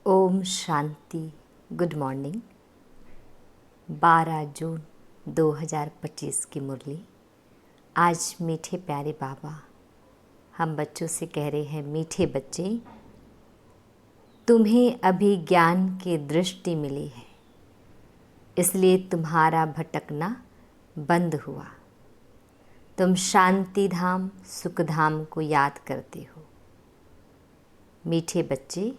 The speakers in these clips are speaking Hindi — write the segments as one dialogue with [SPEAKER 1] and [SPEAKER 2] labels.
[SPEAKER 1] ओम शांति। Good morning. 12 जून 2025 की मुरली। आज मीठे प्यारे बाबा हम बच्चों से कह रहे हैं, मीठे बच्चे, तुम्हें अभी ज्ञान की दृष्टि मिली है, इसलिए तुम्हारा भटकना बंद हुआ। तुम शांति धाम सुख धाम को याद करते हो। मीठे बच्चे,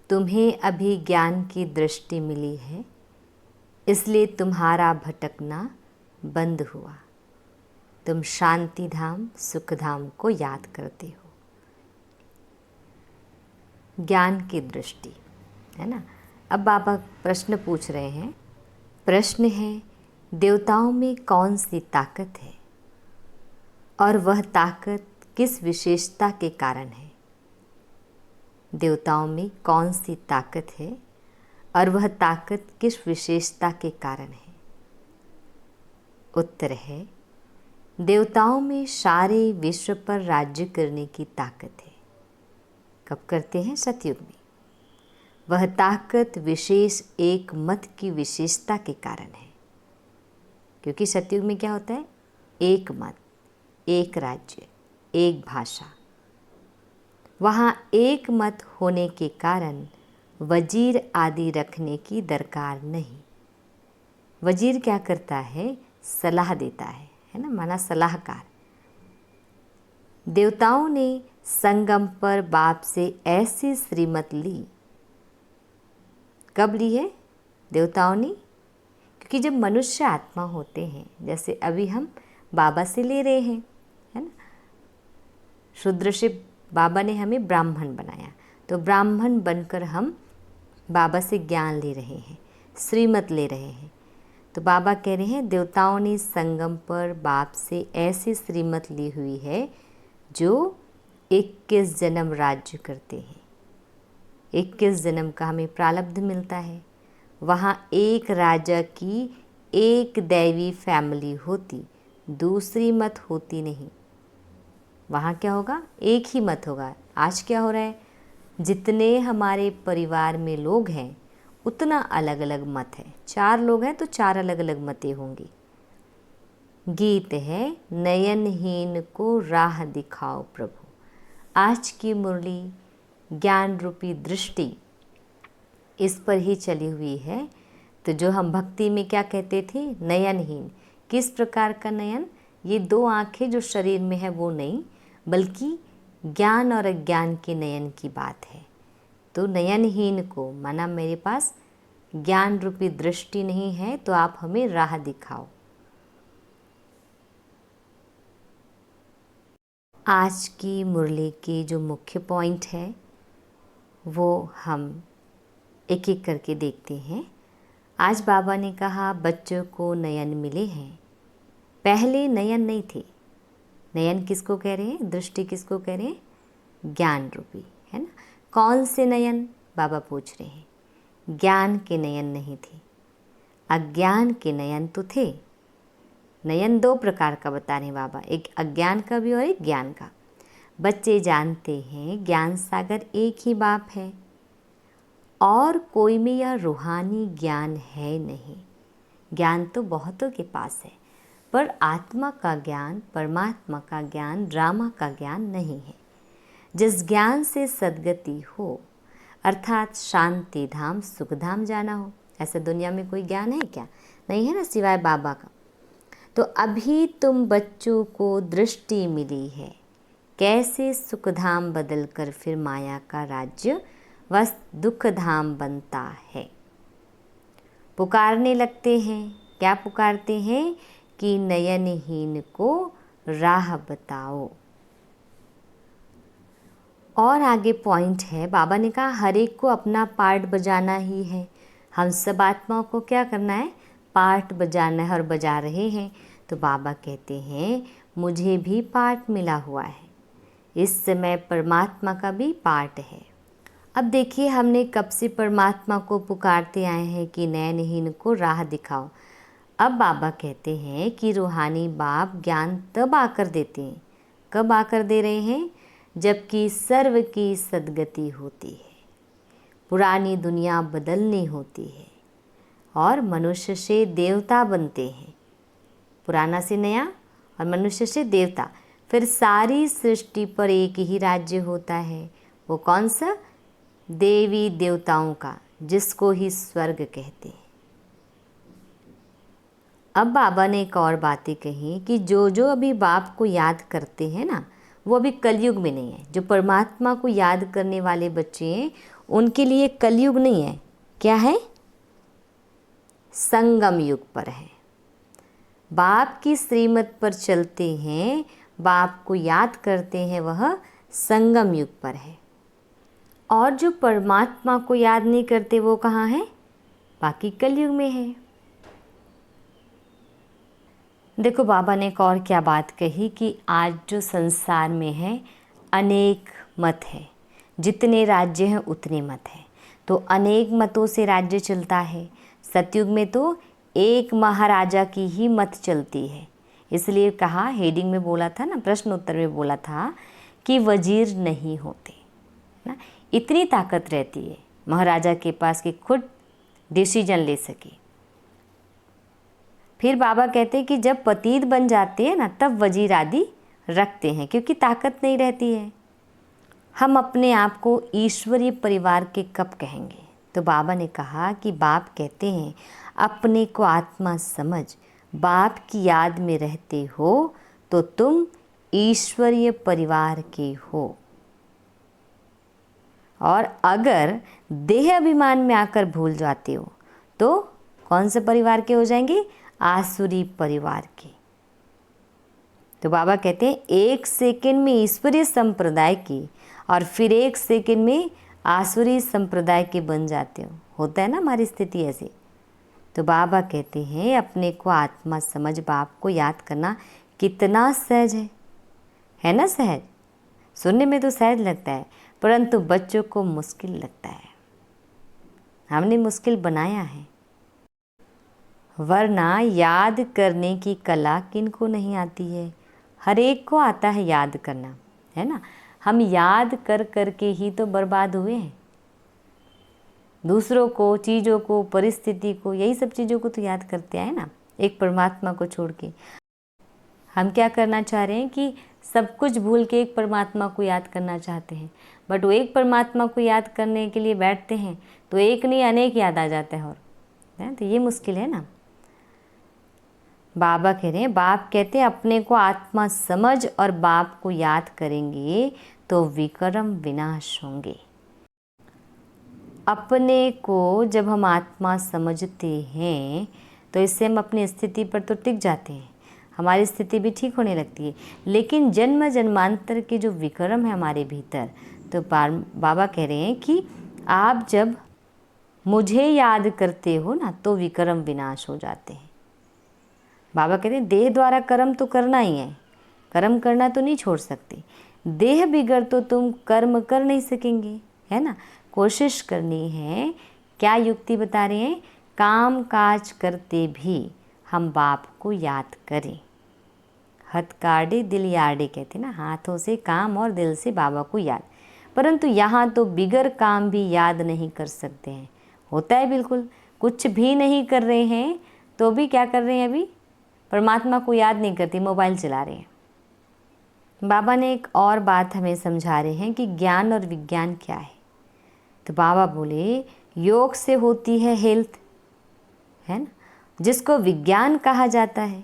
[SPEAKER 1] तुम्हें अभी ज्ञान की दृष्टि मिली है, इसलिए तुम्हारा भटकना बंद हुआ। तुम शांति धाम सुख धाम को याद करते हो। ज्ञान की दृष्टि है ना। अब बाबा प्रश्न पूछ रहे हैं। प्रश्न है, देवताओं में कौन सी ताकत है और वह ताकत किस विशेषता के कारण है? देवताओं में कौन सी ताकत है और वह ताकत किस विशेषता के कारण है? उत्तर है, देवताओं में सारे विश्व पर राज्य करने की ताकत है। कब करते हैं? सतयुग में। वह ताकत विशेष एक मत की विशेषता के कारण है, क्योंकि सतयुग में क्या होता है? एक मत, एक राज्य, एक भाषा। वहाँ एक मत होने के कारण वजीर आदि रखने की दरकार नहीं। वजीर क्या करता है? सलाह देता है ना, माना सलाहकार। देवताओं ने संगम पर बाप से ऐसी श्रीमत ली। कब ली है देवताओं ने? क्योंकि जब मनुष्य आत्मा होते हैं, जैसे अभी हम बाबा से ले रहे हैं, है ना। शूद्र से बाबा ने हमें ब्राह्मण बनाया, तो ब्राह्मण बनकर हम बाबा से ज्ञान ले रहे हैं, श्रीमत ले रहे हैं। तो बाबा कह रहे हैं, देवताओं ने संगम पर बाप से ऐसी श्रीमत ली हुई है जो 21 जन्म राज्य करते हैं। 21 जन्म का हमें प्रारब्ध मिलता है। वहाँ एक राजा की एक दैवी फैमिली होती, दूसरी मत होती नहीं। वहाँ क्या होगा? एक ही मत होगा। आज क्या हो रहा है? जितने हमारे परिवार में लोग हैं उतना अलग अलग मत है। 4 लोग हैं तो 4 अलग अलग मतें होंगी। गीत है, नयनहीन को राह दिखाओ प्रभु। आज की मुरली ज्ञान रूपी दृष्टि इस पर ही चली हुई है। तो जो हम भक्ति में क्या कहते थे? नयनहीन। किस प्रकार का नयन? ये 2 आँखें जो शरीर में है वो नहीं, बल्कि ज्ञान और अज्ञान के नयन की बात है। तो नयनहीन को माना मेरे पास ज्ञान रूपी दृष्टि नहीं है, तो आप हमें राह दिखाओ। आज की मुरली की जो मुख्य पॉइंट है वो हम एक एक करके देखते हैं। आज बाबा ने कहा बच्चों को नयन मिले हैं। पहले नयन नहीं थे। नयन किसको कह रहे हैं? दृष्टि किसको कह रहे हैं? ज्ञान रूपी, है ना। कौन से नयन? बाबा पूछ रहे हैं। ज्ञान के नयन नहीं थे, अज्ञान के नयन तो थे। नयन 2 प्रकार का बता रहे हैं बाबा, एक अज्ञान का भी और एक ज्ञान का। बच्चे जानते हैं ज्ञान सागर एक ही बाप है और कोई में यह रूहानी ज्ञान है नहीं। ज्ञान तो बहुतों के पास है, पर आत्मा का ज्ञान, परमात्मा का ज्ञान, ड्रामा का ज्ञान नहीं है। जिस ज्ञान से सद्गति हो, अर्थात शांति धाम सुख धाम जाना हो, ऐसा दुनिया में कोई ज्ञान है क्या? नहीं है ना, सिवाय बाबा का। तो अभी तुम बच्चों को दृष्टि मिली है, कैसे सुख धाम बदल कर फिर माया का राज्य बस दुख धाम बनता है। पुकारने लगते हैं। क्या पुकारते हैं? कि नयनहीन को राह बताओ। और आगे पॉइंट है, बाबा ने कहा हर एक को अपना पार्ट बजाना ही है। हम सब आत्माओं को क्या करना है? पार्ट बजाना है और बजा रहे हैं। तो बाबा कहते हैं मुझे भी पार्ट मिला हुआ है। इस समय परमात्मा का भी पार्ट है। अब देखिए, हमने कब से परमात्मा को पुकारते आए हैं कि नयनहीन को राह दिखाओ। अब बाबा कहते हैं कि रूहानी बाप ज्ञान तब आकर देते हैं। कब आकर दे रहे हैं? जबकि सर्व की सद्गति होती है। पुरानी दुनिया बदलनी होती है और मनुष्य से देवता बनते हैं, पुराना से नया और मनुष्य से देवता। फिर सारी सृष्टि पर एक ही राज्य होता है, वो कौन सा? देवी देवताओं का, जिसको ही स्वर्ग कहते हैं। अब बाबा ने एक और बातें कही कि जो जो अभी बाप को याद करते हैं ना, वो अभी कलयुग में नहीं है। जो परमात्मा को याद करने वाले बच्चे हैं उनके लिए कलयुग नहीं है। क्या है? संगम युग पर है। बाप की श्रीमत पर चलते हैं, बाप को याद करते हैं, वह संगम युग पर है। और जो परमात्मा को याद नहीं करते वो कहाँ है? बाकी कलयुग में है। देखो बाबा ने एक और क्या बात कही कि आज जो संसार में है अनेक मत है, जितने राज्य हैं उतने मत हैं, तो अनेक मतों से राज्य चलता है। सतयुग में तो एक महाराजा की ही मत चलती है, इसलिए कहा, हेडिंग में बोला था ना, प्रश्न उत्तर में बोला था कि वजीर नहीं होते ना, इतनी ताकत रहती है महाराजा के पास कि खुद डिसीजन ले सके। फिर बाबा कहते हैं कि जब पतित बन जाते हैं ना, तब वजीर आदि रखते हैं, क्योंकि ताकत नहीं रहती है। हम अपने आप को ईश्वरीय परिवार के कब कहेंगे? तो बाबा ने कहा कि बाप कहते हैं अपने को आत्मा समझ, बाप की याद में रहते हो तो तुम ईश्वरीय परिवार के हो। और अगर देह अभिमान में आकर भूल जाते हो तो कौन से परिवार के हो जाएंगे? आसुरी परिवार के। तो बाबा कहते हैं एक सेकंड में ईश्वरीय संप्रदाय की और फिर एक सेकंड में आसुरी संप्रदाय के बन जाते हो। होता है ना हमारी स्थिति ऐसी। तो बाबा कहते हैं अपने को आत्मा समझ, बाप को याद करना कितना सहज है ना? सहज सुनने में तो सहज लगता है, परंतु बच्चों को मुश्किल लगता है। हमने मुश्किल बनाया है, वरना याद करने की कला किनको नहीं आती है? हर एक को आता है याद करना, है ना? हम याद कर कर के ही तो बर्बाद हुए हैं। दूसरों को, चीज़ों को, परिस्थिति को, यही सब चीज़ों को तो याद करते हैं ना, एक परमात्मा को छोड़ के। हम क्या करना चाह रहे हैं कि सब कुछ भूल के एक परमात्मा को याद करना चाहते हैं, बट वो एक परमात्मा को याद करने के लिए बैठते हैं तो एक नहीं अनेक याद आ जाता है, और है तो ये मुश्किल है ना। बाबा कह रहे हैं, बाप कहते हैं अपने को आत्मा समझ और बाप को याद करेंगे तो विक्रम विनाश होंगे। अपने को जब हम आत्मा समझते हैं तो इससे हम अपनी स्थिति पर तो टिक जाते हैं, हमारी स्थिति भी ठीक होने लगती है। लेकिन जन्म जन्मांतर के जो विक्रम है हमारे भीतर, तो बाबा कह रहे हैं कि आप जब मुझे याद करते हो ना तो विक्रम विनाश हो जाते हैं। बाबा कहते हैं देह द्वारा कर्म तो करना ही है, कर्म करना तो नहीं छोड़ सकते। देह बिगड़ तो तुम कर्म कर नहीं सकेंगे, है ना? कोशिश करनी है। क्या युक्ति बता रहे हैं? काम काज करते भी हम बाप को याद करें। हथ काटे दिल याडे कहते ना, हाथों से काम और दिल से बाबा को याद। परंतु यहाँ तो बिगर काम भी याद नहीं कर सकते हैं। होता है बिल्कुल, कुछ भी नहीं कर रहे हैं तो भी क्या कर रहे हैं? अभी परमात्मा को याद नहीं करते, मोबाइल चला रहे हैं। बाबा ने एक और बात हमें समझा रहे हैं कि ज्ञान और विज्ञान क्या है। तो बाबा बोले योग से होती है हेल्थ, है ना, जिसको विज्ञान कहा जाता है,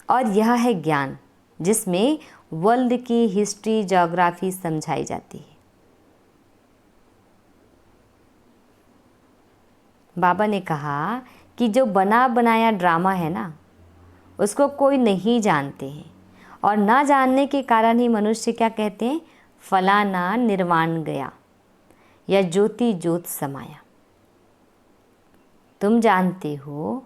[SPEAKER 1] और यह है ज्ञान जिसमें वर्ल्ड की हिस्ट्री, ज्योग्राफी समझाई जाती है। बाबा ने कहा कि जो बना बनाया ड्रामा है ना, उसको कोई नहीं जानते हैं, और ना जानने के कारण ही मनुष्य क्या कहते हैं? फलाना निर्वाण गया या ज्योति ज्योत समाया। तुम जानते हो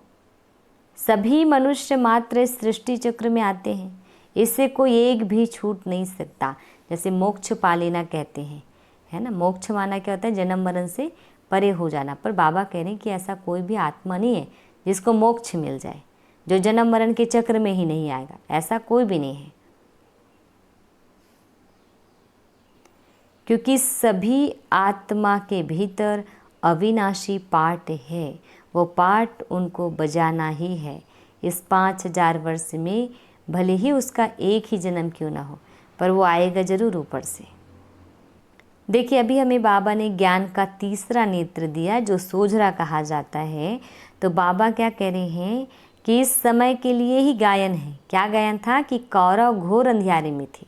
[SPEAKER 1] सभी मनुष्य मात्र सृष्टि चक्र में आते हैं, इससे कोई एक भी छूट नहीं सकता। जैसे मोक्ष पा लेना कहते हैं, है ना? मोक्ष माना क्या होता है? जन्म मरण से परे हो जाना। पर बाबा कह रहे हैं कि ऐसा कोई भी आत्मा नहीं है जिसको मोक्ष मिल जाए, जो जन्म मरण के चक्र में ही नहीं आएगा, ऐसा कोई भी नहीं है। क्योंकि सभी आत्मा के भीतर अविनाशी पार्ट है, वो पार्ट उनको बजाना ही है। इस 5000 वर्ष में भले ही उसका एक ही जन्म क्यों ना हो, पर वो आएगा ज़रूर ऊपर से। देखिए, अभी हमें बाबा ने ज्ञान का तीसरा नेत्र दिया जो सोझरा कहा जाता है। तो बाबा क्या कह रहे हैं कि इस समय के लिए ही गायन है। क्या गायन था कि कौरव घोर अंधियारे में थे।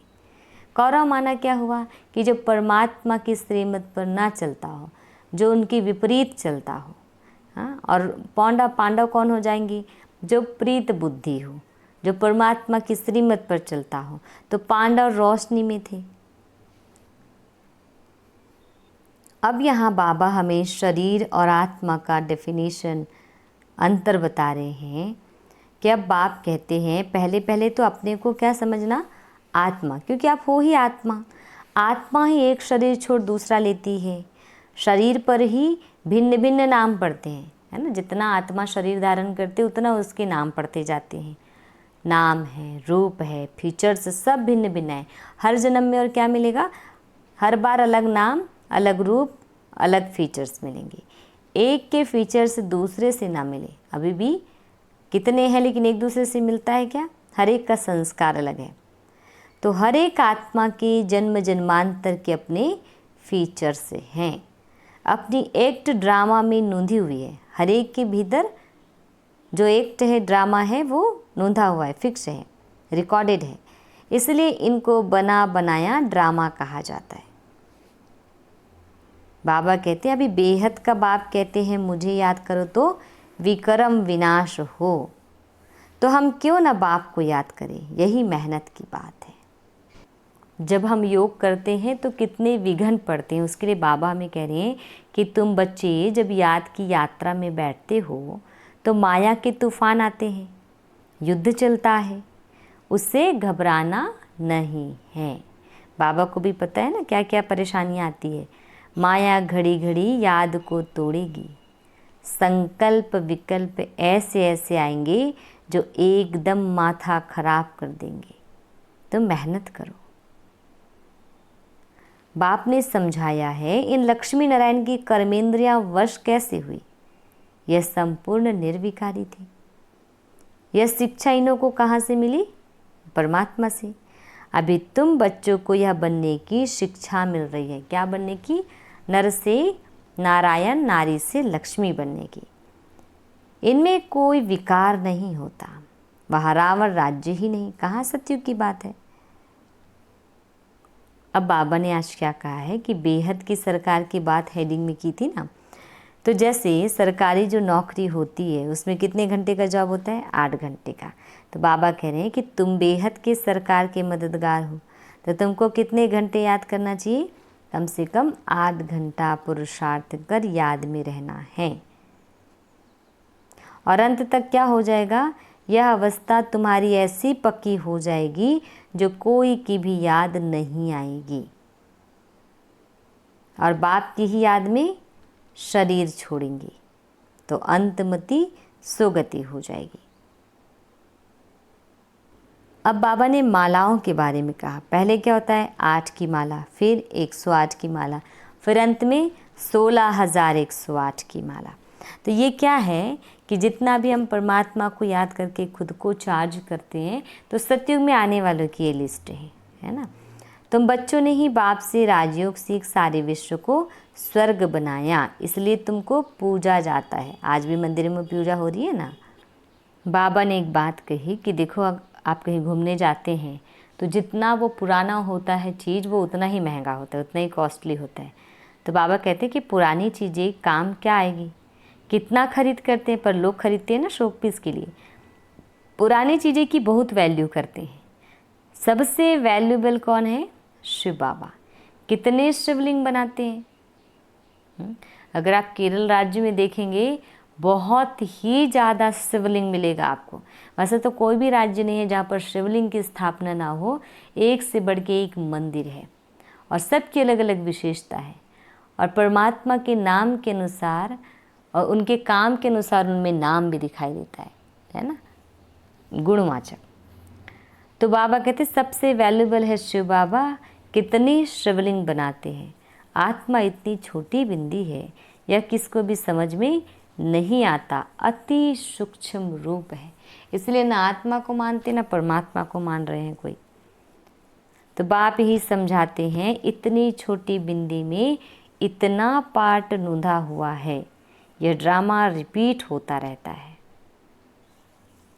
[SPEAKER 1] कौरव माना क्या हुआ कि जो परमात्मा की श्रीमत पर ना चलता हो, जो उनकी विपरीत चलता हो। हाँ, और पांडव कौन हो जाएंगे? जो प्रीत बुद्धि हो, जो परमात्मा की श्रीमत पर चलता हो। तो पांडव रोशनी में थे। अब यहाँ बाबा हमें शरीर और आत्मा का डेफिनेशन अंतर बता रहे हैं कि अब बाप कहते हैं पहले पहले तो अपने को क्या समझना? आत्मा, क्योंकि आप हो ही आत्मा। आत्मा ही एक शरीर छोड़ दूसरा लेती है। शरीर पर ही भिन्न भिन्न नाम पड़ते हैं, है ना। जितना आत्मा शरीर धारण करते उतना उसके नाम पड़ते जाते हैं। नाम है, रूप है, फीचर्स सब भिन्न भिन्न है। हर जन्म में और क्या मिलेगा? हर बार अलग नाम, अलग रूप, अलग फीचर्स मिलेंगे। एक के फीचर्स दूसरे से ना मिले। अभी भी कितने हैं लेकिन एक दूसरे से मिलता है क्या? हर एक का संस्कार अलग है। तो हर एक आत्मा के जन्म जन्मांतर के अपने फीचर्स हैं, अपनी एक्ट ड्रामा में नूंधी हुई है। हर एक के भीतर जो एक्ट है, ड्रामा है, वो नूंधा हुआ है, फिक्स है, रिकॉर्डेड है। इसलिए इनको बना बनाया ड्रामा कहा जाता है। बाबा कहते हैं, अभी बेहद का बाप कहते हैं मुझे याद करो तो विक्रम विनाश हो। तो हम क्यों ना बाप को याद करें? यही मेहनत की बात है। जब हम योग करते हैं तो कितने विघ्न पड़ते हैं। उसके लिए बाबा हमें कह रहे हैं कि तुम बच्चे जब याद की यात्रा में बैठते हो तो माया के तूफान आते हैं, युद्ध चलता है, उससे घबराना नहीं है। बाबा को भी पता है ना क्या क्या परेशानियाँ आती है। माया घड़ी घड़ी याद को तोड़ेगी, संकल्प विकल्प ऐसे ऐसे आएंगे जो एकदम माथा खराब कर देंगे। तो मेहनत करो। बाप ने समझाया है इन लक्ष्मी नारायण की कर्मेंद्रियां वश कैसे हुई। यह संपूर्ण निर्विकारी थी। यह शिक्षा इन्हों को कहाँ से मिली? परमात्मा से। अभी तुम बच्चों को यह बनने की शिक्षा मिल रही है। क्या बनने की? नर से नारायण, नारी से लक्ष्मी बनने की। इनमें कोई विकार नहीं होता। वह रावण राज्य ही नहीं। कहाँ सत्युग की बात है। अब बाबा ने आज क्या कहा है कि बेहद की सरकार की बात हेडिंग में की थी ना। तो जैसे सरकारी जो नौकरी होती है उसमें कितने घंटे का जॉब होता है? 8 घंटे का। तो बाबा कह रहे हैं कि तुम बेहद के सरकार के मददगार हो, तो तुमको कितने घंटे याद करना चाहिए? कम से कम 8 घंटा पुरुषार्थ कर याद में रहना है। और अंत तक क्या हो जाएगा? यह अवस्था तुम्हारी ऐसी पक्की हो जाएगी जो कोई की भी याद नहीं आएगी। और बाप की ही याद में शरीर छोड़ेंगी तो अंतमति सुगति हो जाएगी। अब बाबा ने मालाओं के बारे में कहा। पहले क्या होता है? 8 की माला, फिर 108 की माला, फिर अंत में 16,108 की माला। तो ये क्या है कि जितना भी हम परमात्मा को याद करके खुद को चार्ज करते हैं तो सतयुग में आने वालों की ये लिस्ट है ना। तुम बच्चों ने ही बाप से राजयोग सीख सारे विश्व को स्वर्ग बनाया, इसलिए तुमको पूजा जाता है। आज भी मंदिर में पूजा हो रही है ना। बाबा ने एक बात कही कि देखो आप कहीं घूमने जाते हैं तो जितना वो पुराना होता है चीज़ वो उतना ही महंगा होता है, उतना ही कॉस्टली होता है। तो बाबा कहते हैं कि पुरानी चीज़ें काम क्या आएगी? कितना खरीद करते हैं, पर लोग खरीदते हैं ना शौक पीस के लिए। पुरानी चीज़ें की बहुत वैल्यू करते हैं। सबसे वैल्यूबल कौन है? शिव बाबा। कितने शिवलिंग बनाते हैं। अगर आप केरल राज्य में देखेंगे बहुत ही ज़्यादा शिवलिंग मिलेगा आपको। वैसे तो कोई भी राज्य नहीं है जहाँ पर शिवलिंग की स्थापना ना हो। एक से बढ़ के एक मंदिर है और सबकी अलग अलग विशेषता है। और परमात्मा के नाम के अनुसार और उनके काम के अनुसार उनमें नाम भी दिखाई देता है ना, गुणवाचक। तो बाबा कहते सबसे वैल्यूबल है शिव बाबा, कितने शिवलिंग बनाते हैं। आत्मा इतनी छोटी बिंदी है, यह किसको भी समझ में नहीं आता, अति सूक्ष्म रूप है। इसलिए ना आत्मा को मानते ना परमात्मा को मान रहे हैं कोई। तो बाप ही समझाते हैं, इतनी छोटी बिंदी में इतना पार्ट नूंधा हुआ है, यह ड्रामा रिपीट होता रहता है।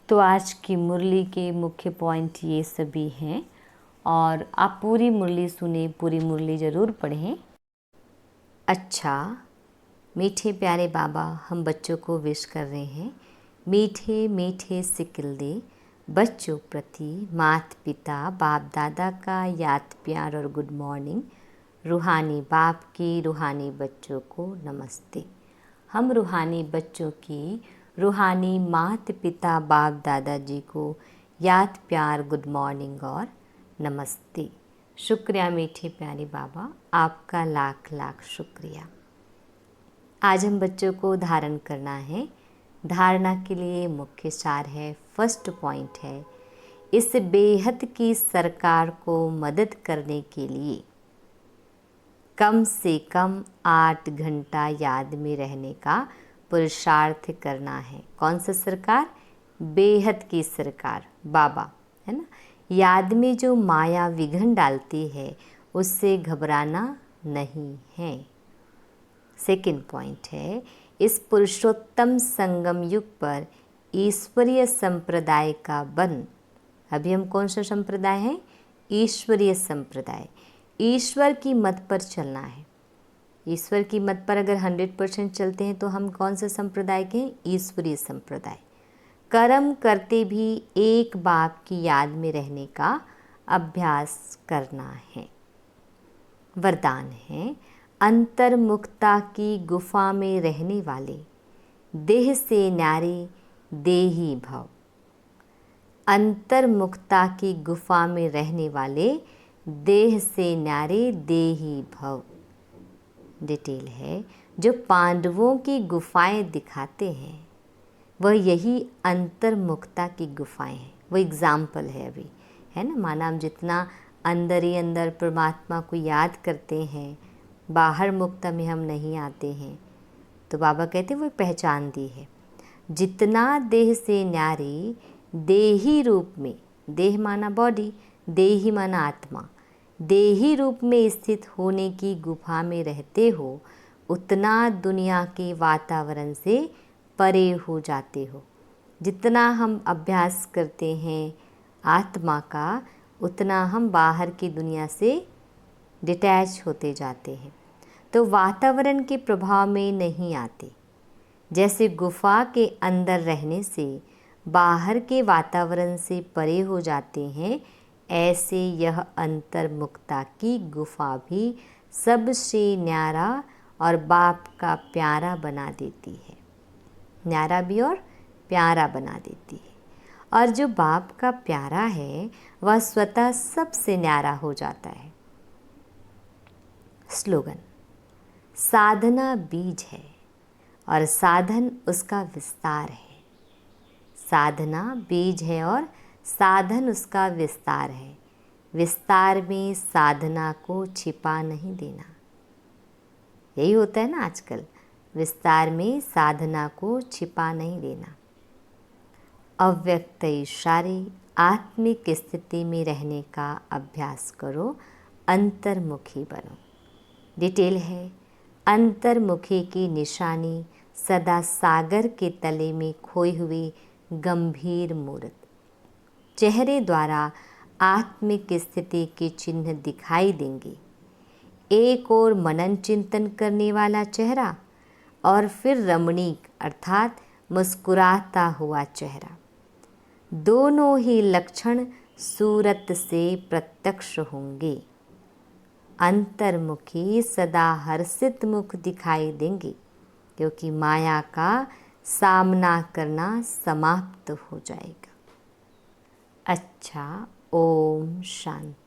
[SPEAKER 1] तो आज की मुरली के मुख्य पॉइंट ये सभी हैं, और आप पूरी मुरली सुने, पूरी मुरली ज़रूर पढ़ें। अच्छा, मीठे प्यारे बाबा हम बच्चों को विश कर रहे हैं, मीठे मीठे सिकल दे बच्चों प्रति माता पिता बाप दादा का याद प्यार और गुड मॉर्निंग। रूहानी बाप की रूहानी बच्चों को नमस्ते। हम रूहानी बच्चों की रूहानी माता पिता बाप दादा जी को याद प्यार गुड मॉर्निंग और नमस्ते। शुक्रिया मीठे प्यारे बाबा, आपका लाख लाख शुक्रिया। आज हम बच्चों को धारण करना है। धारणा के लिए मुख्य सार है, फर्स्ट पॉइंट है, इस बेहद की सरकार को मदद करने के लिए कम से कम 8 घंटा याद में रहने का पुरुषार्थ करना है। कौन सा सरकार? बेहद की सरकार, बाबा, है ना। याद में जो माया विघ्न डालती है उससे घबराना नहीं है। सेकंड पॉइंट है, इस पुरुषोत्तम संगम युग पर ईश्वरीय संप्रदाय का बन। अभी हम कौन सा संप्रदाय है? ईश्वरीय संप्रदाय। ईश्वर की मत पर चलना है। ईश्वर की मत पर अगर 100% चलते हैं तो हम कौन से संप्रदाय के हैं? ईश्वरीय संप्रदाय। कर्म करते भी एक बाप की याद में रहने का अभ्यास करना है। वरदान है, अंतर्मुखता की गुफा में रहने वाले देह से न्यारे देही भव। अंतर्मुखता की गुफा में रहने वाले देह से न्यारे देही भव। डिटेल है, जो पांडवों की गुफाएं दिखाते हैं वह यही अंतर्मुखता की गुफाएं हैं। वो एग्जाम्पल है अभी, है ना। माना हम जितना अंदर ही अंदर परमात्मा को याद करते हैं, बाहर मुक्ता में हम नहीं आते हैं, तो बाबा कहते वो पहचान दी है। जितना देह से न्यारे देही रूप में, देह माना बॉडी, देही माना आत्मा, देही रूप में स्थित होने की गुफा में रहते हो, उतना दुनिया के वातावरण से परे हो जाते हो। जितना हम अभ्यास करते हैं आत्मा का, उतना हम बाहर की दुनिया से डिटैच होते जाते हैं, तो वातावरण के प्रभाव में नहीं आते। जैसे गुफा के अंदर रहने से बाहर के वातावरण से परे हो जाते हैं, ऐसे यह अंतर्मुखता की गुफा भी सबसे न्यारा और बाप का प्यारा बना देती है। न्यारा भी और प्यारा बना देती है। और जो बाप का प्यारा है वह स्वतः सबसे न्यारा हो जाता है। स्लोगन, साधना बीज है और साधन उसका विस्तार है। साधना बीज है और साधन उसका विस्तार है। विस्तार में साधना को छिपा नहीं देना। यही होता है ना आजकल, विस्तार में साधना को छिपा नहीं देना। अव्यक्त इशारे आत्मिक स्थिति में रहने का अभ्यास करो, अंतर्मुखी बनो। डिटेल है, अंतर्मुखी की निशानी सदा सागर के तले में खोए हुए गंभीर मूर्त। चेहरे द्वारा आत्मिक स्थिति के चिन्ह दिखाई देंगे। एक और मनन चिंतन करने वाला चेहरा और फिर रमणीक अर्थात मुस्कुराता हुआ चेहरा। दोनों ही लक्षण सूरत से प्रत्यक्ष होंगे। अंतर्मुखी सदा हर्षित मुख दिखाई देंगे, क्योंकि माया का सामना करना समाप्त हो जाएगा। अच्छा, ओम शांति।